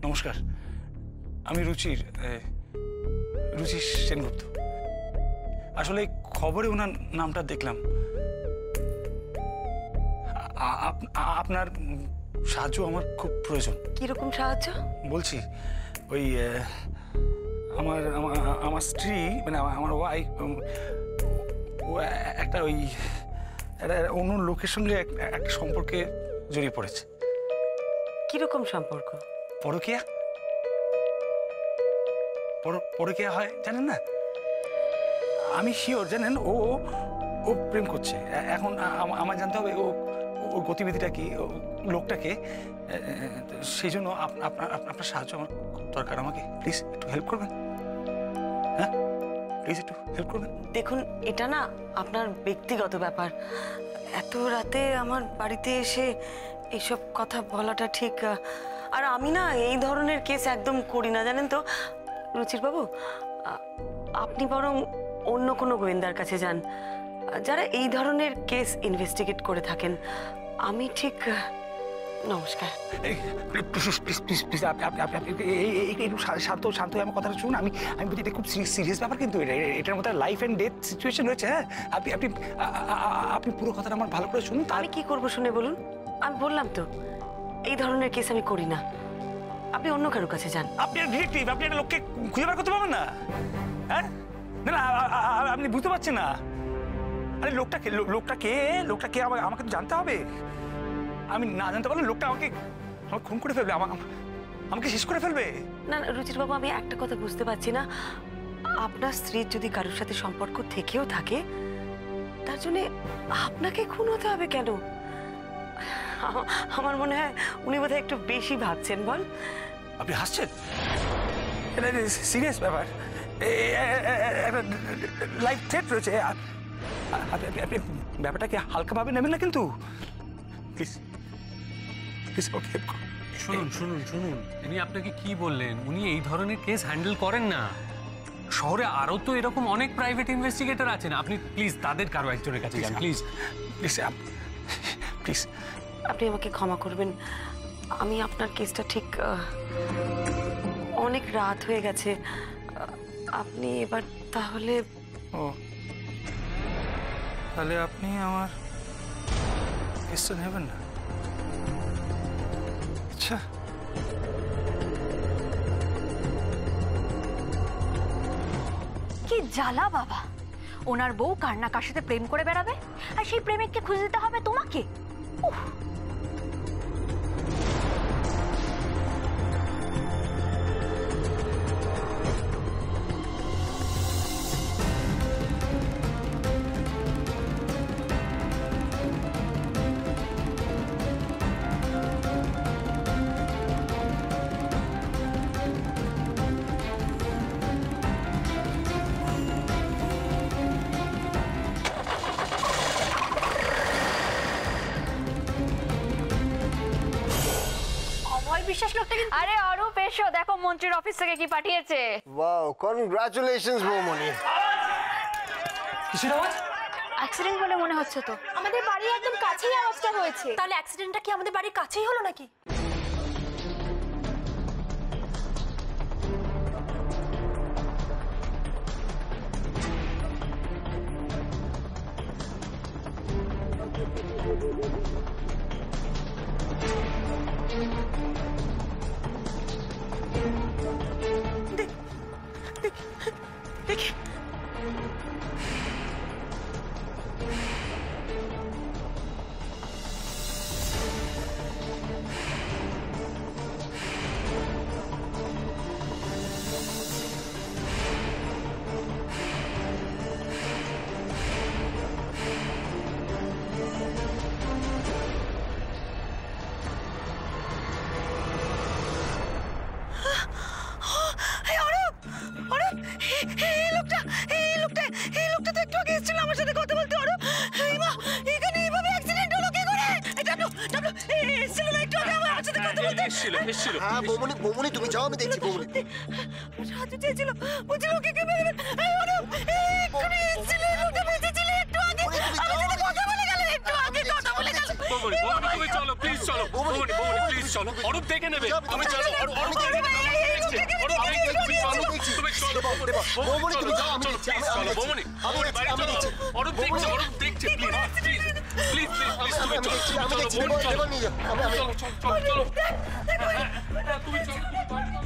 নমস্কার, আমি রুচির সেনগুপ্ত। আসলে খবরে ওনার নামটা দেখলাম। আপনার সাহায্য আমার খুব প্রয়োজন। কিরকম সাহায্য? বলছি ওই আমার স্ত্রী মানে আমার ওয়াইফ একটা ওই অন্য লোকের সঙ্গে একটা সম্পর্কে জড়িয়ে পড়েছে। কিরকম সম্পর্ক? পরকীয়া। পরকীয়া হয় জানেন না? আমি শিওর জানেন ও ও প্রেম করছে। এখন আমার জানতে হবে ওর গতিবিধিটা কি, লোকটাকে। সেই জন্য আপনার সাহায্য আমার দরকার। আমাকে প্লিজ একটু হেল্প করবেন। হ্যাঁ প্লিজ একটু হেল্প করবেন। দেখুন, এটা না আপনার ব্যক্তিগত ব্যাপার। এত রাতে আমার বাড়িতে এসে এইসব কথা বলাটা ঠিক। আর আমি না এই ধরনের কেস একদম করি না, জানেন তো রুচির বাবু। আপনি বরং অন্য কোনো গোয়েন্দার কাছে যান, যারা এই ধরনের কেস ইনভেস্টিগেট করে থাকেন। আমি ঠিক। নমস্কার। শান্ত আমার কথাটা শুনুন। আমি বলছি এটা খুব সিরিয়াস ব্যাপার, কিন্তু এটার মধ্যে লাইফ অ্যান্ড ডেথ সিচুয়েশন রয়েছে। হ্যাঁ, আপনি পুরো কথাটা আমার ভালো করে শুনুন। আমি কি করবো শুনে বলুন? আমি বললাম তো এই ধরনের কেস আমি করি না। আপনি অন্য কারোর কাছে যান। আপনি ডিটেকটিভ, আপনি একটা লোককে খুঁজে বার করতে পারবেন না? হ্যাঁ না, আপনি বুঝতে পারছেন না। আরে লোকটা কে আমাকে তো জানতে হবে। আমি না জানতে পারলে লোকটা আমাকে খুন করে ফেলবে, আমাকে শেষ করে ফেলবে। না রুচির বাবু, আমি একটা কথা বুঝতে পারছি না। আপনার স্ত্রীর যদি কারোর সাথে সম্পর্ক থেকেও থাকে, তার জন্য আপনাকে খুন হতে হবে কেন? আমার মনে হয় উনি বোধহয় একটু বেশি ভাবছেন। বল। আপনি হাসছেন? এটা সিরিয়াস ব্যাপার, একটা লাইফ থ্রেট রয়েছে। আপনি ব্যাপারটাকে হালকাভাবে নেবেন না কিন্তু। প্লিজ প্লিজ ওকে হেল্প করুন। শুনুন, উনি আপনাকে কি বললেন? উনি এই ধরনের কেস হ্যান্ডেল করেন না। শহরে আরো তো এরকম অনেক প্রাইভেট ইনভেস্টিগেটর আছেন। আপনি প্লিজ তাদের কারো একজনের কাছে যান। প্লিজ প্লিজ আপনি আমাকে ক্ষমা করবেন। আমি আপনার কেসটা ঠিক। অনেক রাত হয়ে গেছে, আপনি এবার তাহলে। তাহলে আপনি আমার কেসটা নেবেন না? আচ্ছা, কি জ্বালা বাবা! ওনার বউ কার না কার সাথে প্রেম করে বেড়াবে, আর সেই প্রেমিককে খুঁজে দিতে হবে তোমাকে। উফ! বিশ্বাস লোকটা কিন্তু। আরে অরূপ এসো, দেখো মন্ত্রীর অফিস থেকে কি পাঠিয়েছে। ওয়াও, কনগ্রাচুলেশনস বৌমনি। কিসের আওয়াজ? অ্যাক্সিডেন্ট বলে মনে হচ্ছে তো। আমাদের বাড়ির একদম কাছেই আওয়াজটা হয়েছে। তাহলে অ্যাক্সিডেন্টটা কি আমাদের বাড়ির কাছেই হলো নাকি? দেখি হ্যাঁ বৌমনি তুমি যাও, আমি দেখছি। বৌমনি সাহায্য চেয়েছিল, বলছিল ওকে কে মেরে চলো প্লিজ। প্লিজ চলো বৌমনি প্লিজ চলো অরূপ দেখে নেবে তুমি চলো অরূপ দেখে নেবে তুমি চলো বৌমনি তুমি যাও আমি চলো প্লিজ চলো বৌমনি বাড়ি চলো অরূপ দেখছে প্লিজ প্লিজ তুমি চলো আমি দেখছি এবার নিয়ে যাও আমি চলো তুমি চলো